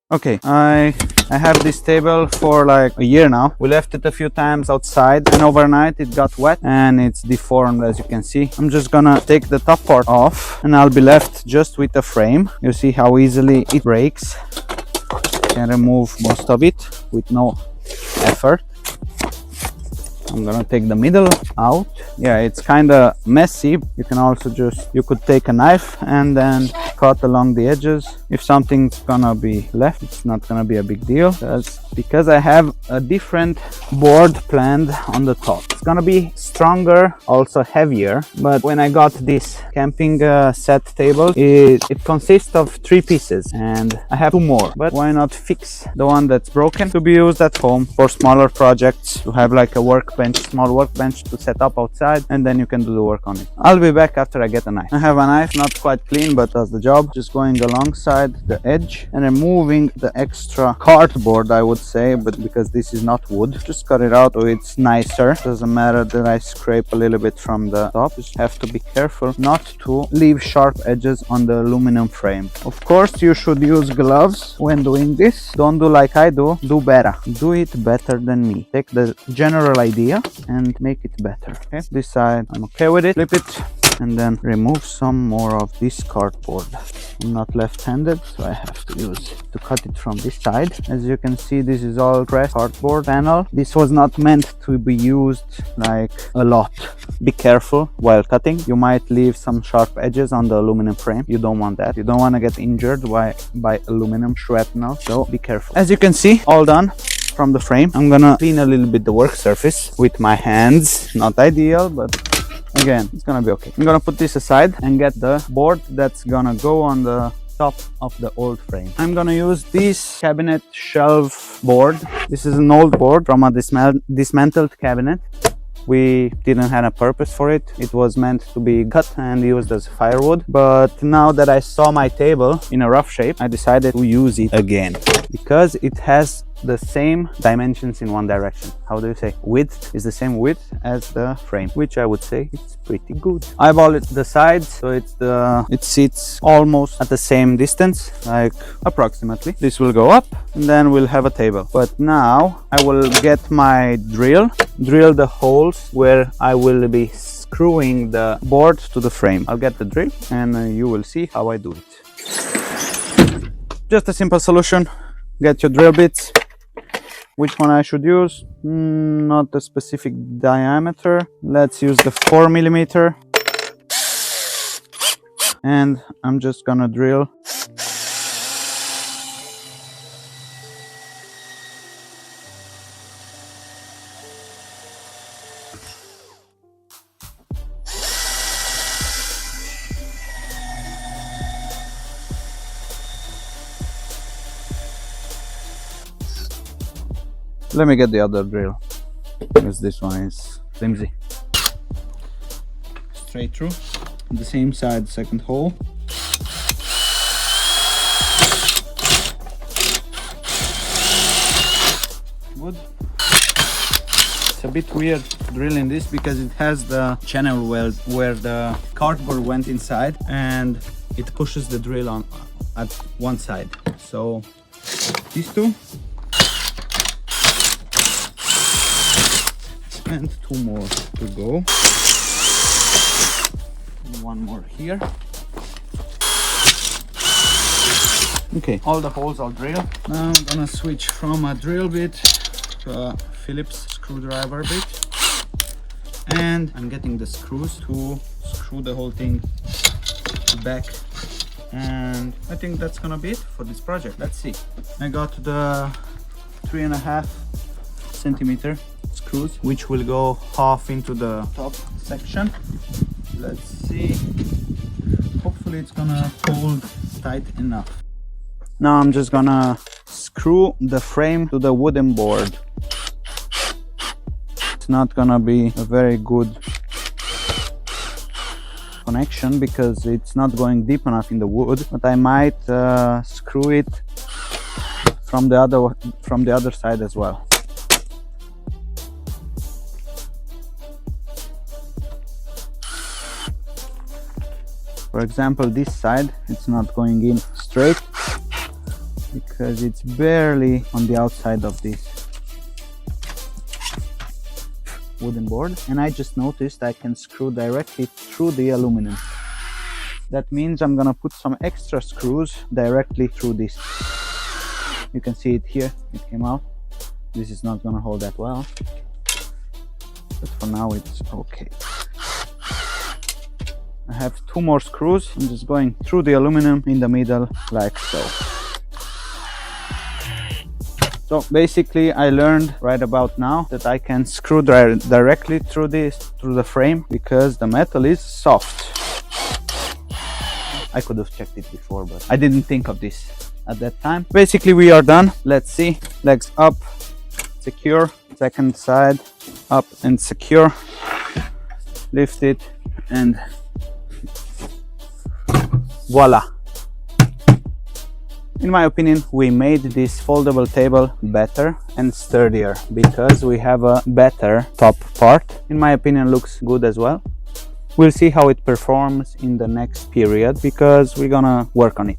Okay, I have this table for like a year now. We left it a few times outside and overnight it got wet and it's deformed, as you can see. I'm just gonna take the top part off and I'll be left just with the frame. You see how easily it breaks. Can remove most of it with no effort. I'm gonna take the middle out. Yeah, it's kind of messy. You can also you could take a knife and then cut along the edges. If something's gonna be left, it's not gonna be a big deal because I have a different board planned on the top. It's gonna be stronger, also heavier. But when I got this camping set table, it consists of 3 pieces and I have 2 more. But why not fix the one that's broken to be used at home for smaller projects, to have like a small workbench to set up outside, and then you can do the work on it. I'll be back after I get a knife. I have a knife, not quite clean, but does the job. Just going alongside the edge and removing the extra cardboard, I would say, but because this is not wood, just cut it out so it's nicer. Doesn't matter that I scrape a little bit from the top. Just have to be careful not to leave sharp edges on the aluminum frame. Of course, you should use gloves when doing this. Don't do like I do better. Do it better than me. Take the general idea and make it better. Okay, this side I'm okay with it. Flip it and then remove some more of this cardboard. I'm not left-handed, so I have to cut it from this side. As you can see, this is all pressed cardboard panel. This was not meant to be used like a lot. Be careful while cutting. You might leave some sharp edges on the aluminum frame. You don't want that. You don't want to get injured by aluminum shrapnel, so be careful. As you can see, all done from the frame. I'm gonna clean a little bit the work surface with my hands. Not ideal, but again, it's gonna be okay. I'm gonna put this aside and get the board that's gonna go on the top of the old frame. I'm gonna use this cabinet shelf board. This is an old board from a dismantled cabinet. We didn't have a purpose for it. It was meant to be cut and used as firewood. But now that I saw my table in a rough shape, I decided to use it again because it has the same dimensions in one direction. How do you say? Width is the same width as the frame, which I would say it's pretty good. Eyeball it the sides, so it sits almost at the same distance, like approximately. This will go up and then we'll have a table. But now I will get my drill the holes where I will be screwing the board to the frame. I'll get the drill and you will see how I do it. Just a simple solution. Get your drill bits. Which one I should use? Not a specific diameter. Let's use the 4mm. And I'm just gonna drill. Let me get the other drill, because this one is flimsy. Straight through, the same side, second hole. Good. It's a bit weird drilling this because it has the channel where the cardboard went inside and it pushes the drill on at one side. So these two. And 2 more to go. And 1 more here. Okay, all the holes are drilled. Now I'm gonna switch from a drill bit to a Phillips screwdriver bit. And I'm getting the screws to screw the whole thing back. And I think that's gonna be it for this project. Let's see. I got the 3.5 centimeter screws, which will go half into the top section. Let's see. Hopefully it's gonna hold tight enough. Now I'm just gonna screw the frame to the wooden board. It's not gonna be a very good connection because it's not going deep enough in the wood, but I might screw it from the other side as well. For example, this side, it's not going in straight. because it's barely on the outside of this wooden board, and I just noticed I can screw directly through the aluminum. That means I'm gonna put some extra screws directly through this. You can see it here, it came out. This is not gonna hold that well, but for now it's okay. I have 2 more screws. I'm just going through the aluminum in the middle like so. So basically I learned right about now that I can screw directly through the frame because the metal is soft. I could have checked it before, but I didn't think of this at that time. Basically we are done. Let's see. Legs up, secure. Second side up and secure. Lift it and voila. In my opinion, we made this foldable table better and sturdier because we have a better top part. In my opinion, looks good as well. We'll see how it performs in the next period because we're gonna work on it.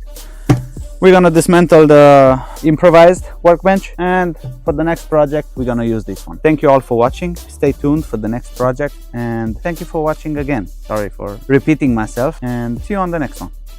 We're gonna dismantle the improvised workbench, and for the next project we're gonna use this one. Thank you all for watching. Stay tuned for the next project, and thank you for watching again. Sorry for repeating myself, and see you on the next one.